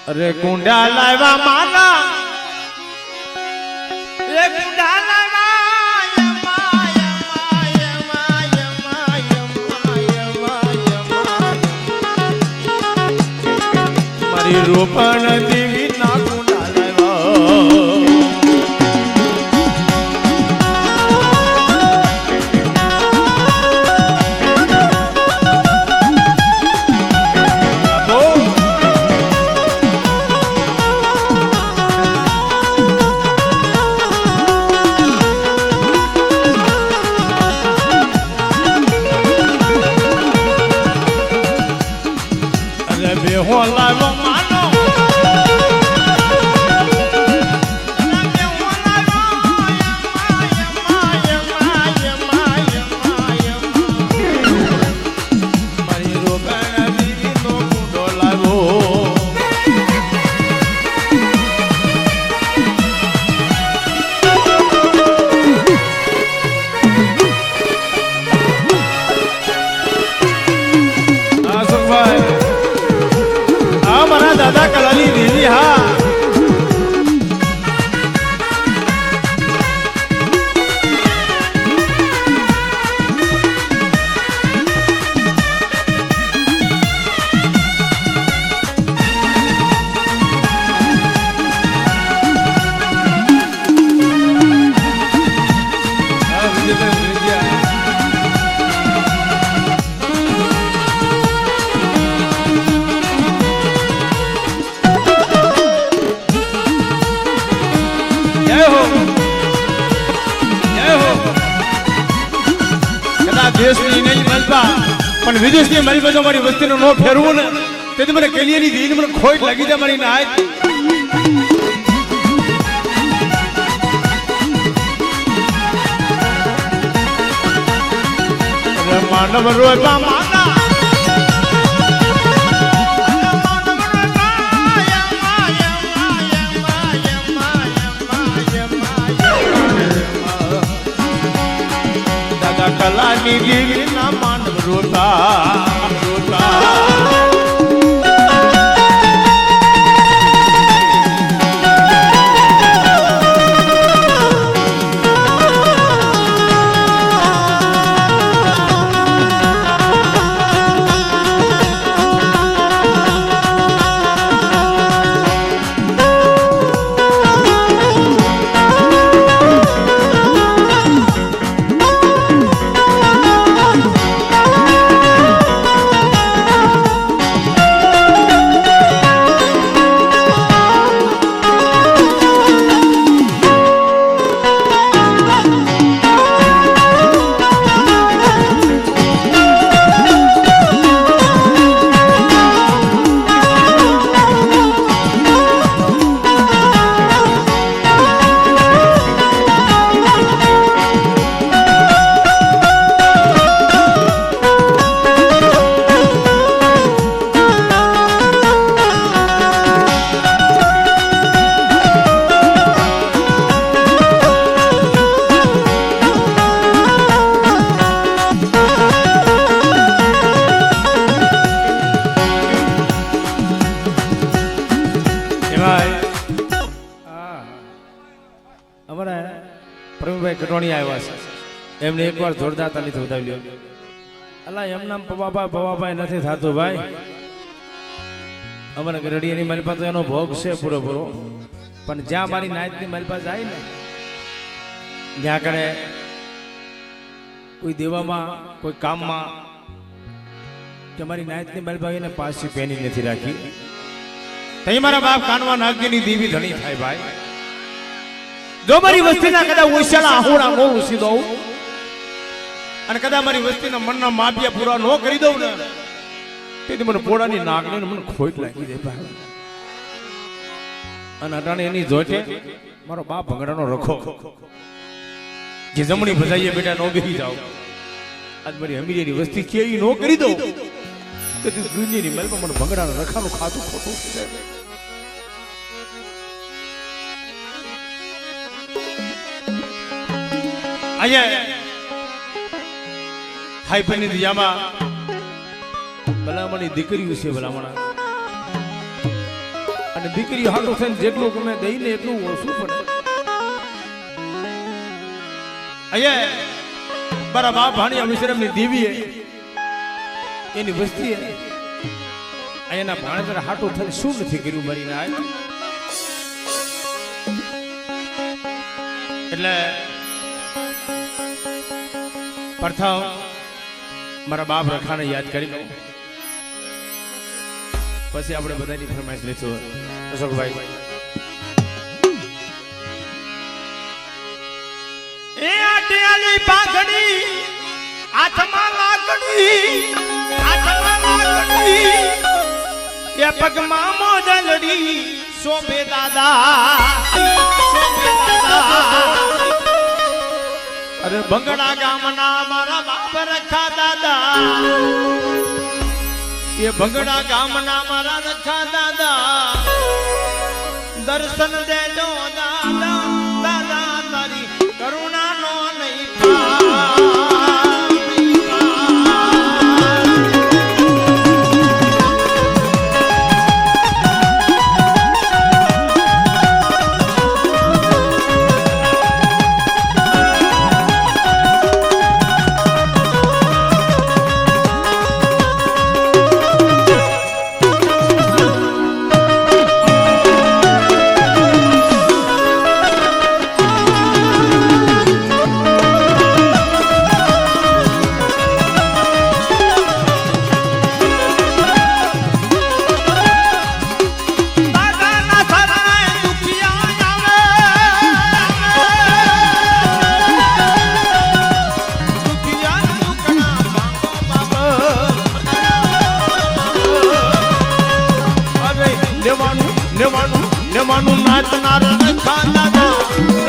અરે કુંડા લાવ્યા માલા એ કુંડા મારી રોપણ દેવી ના કુંડા લાવ્યા દાદા કલાલી દેવી હા દેશની નહીં મલપા પણ વિદેશની મલપા જો મારી વસ્તીનો નો ફેરવું ને તેથી મને કેલિયાની દીને મને ખોટ લાગી જાય મારી નાય માનવ રોય માના કલાની દેવી ના માનવ રોતા કટોણી આવ્યા છે એમને એકવાર જોરદાર તાલી વધાવી લ્યો અલા એમ નામ પવાભાઈ નથી થતું ભાઈ અમારે ગરડીયાની મલપા તો એનો ભોગ છે પૂરો પણ જ્યાં મારી નાયતની મલપા જાય ને ત્યાં કરે કોઈ દેવામાં કોઈ કામમાં કે મારી નાયતની મલપા એને પાછી પેની નથી રાખી તઈ મારા બાપ કાનવા નાગની દેવી ધણી થાય ભાઈ જો મારી વસ્તીના કદા ઓછાના આહોડા નો ઉસી દઉં અને કદા મારી વસ્તીના મનના માપિયા પૂરા ન કરી દઉં ને તેથી મને પોડાની નાગને મને ખોટ લાગી જાય ભાઈ અને અટાણે એની જોટે મારો બાપ ભંગડાનો રખો જે જમણી ભજાઈએ બેટા નો બેહી જાવ આજ મારી હમીરીની વસ્તી કે ઈ નો કરી દઉં તેથી દુનિયાની મલમાં મને ભંગડાના રખાનું ખાતું ખોટું છે અહીંયા હાઈપરની દિયામાં ભલામણી દીકરીઓ છે ભલામણા અને દીકરી હાટો થઈને જેટલું ગમે દઈને એટલું ઓછું પડે. અહીંયા મારા બાપ ભાણિયા વિશ્રમની દેવીએ એની વસ્તીએ અહીંયાના ભાણેજર હાટો થઈને શું નથી કર્યું મરીને આય. એટલે પ્રથમ મારા બાપ રખાને યાદ કરી લો, પછી આપણે બધાની ફરમાઈશ લઈશું. અશોકભાઈ એ આટિયાલી પાઘડી હાથમાં લાકડી એ પગમાં મોજલડી શોભે દાદા. અરે ભંગડા ગામના મારા બાપ રખા દાદા, એ ભંગડા ગામના મારા રખા દાદા, દર્શન દેજો દાદા, દાદા તારી કરુણા નો નહીં નેવાનું નાચનાર રખા દાદા,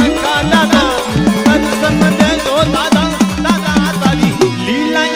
રખા દાદા, દર્શન દેજો દાદા, દાદા તારી લીલા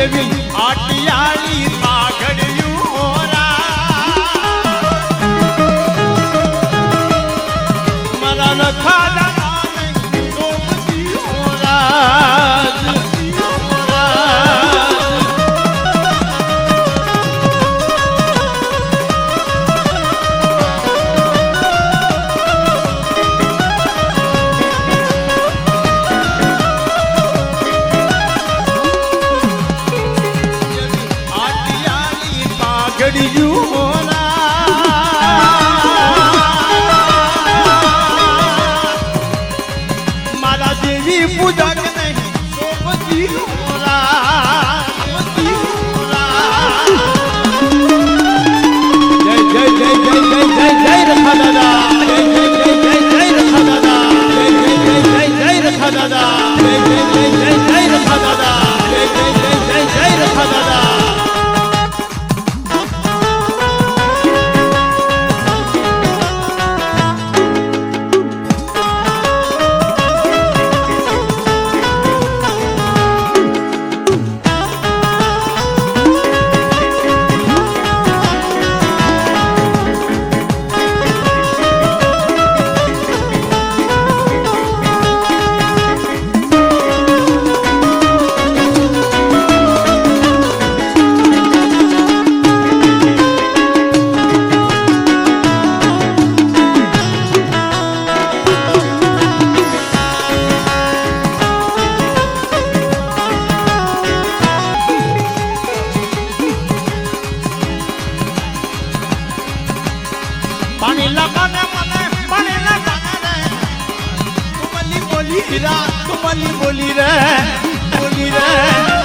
એવી આટિયાળી પાઘડિયું મારા રખા દાદા મારા દેવી પૂજા કે નહીં સોપતી જય જય જય જય જય જય જય રખા દાદા, જય જય જય જય જય રખા દાદા, જય જય જય જય જય રખા દાદા, જય જય જય જય જય રખા દાદા, જય જય જય જય જય રખા દાદા. બોલી બોલી રે બોલી રે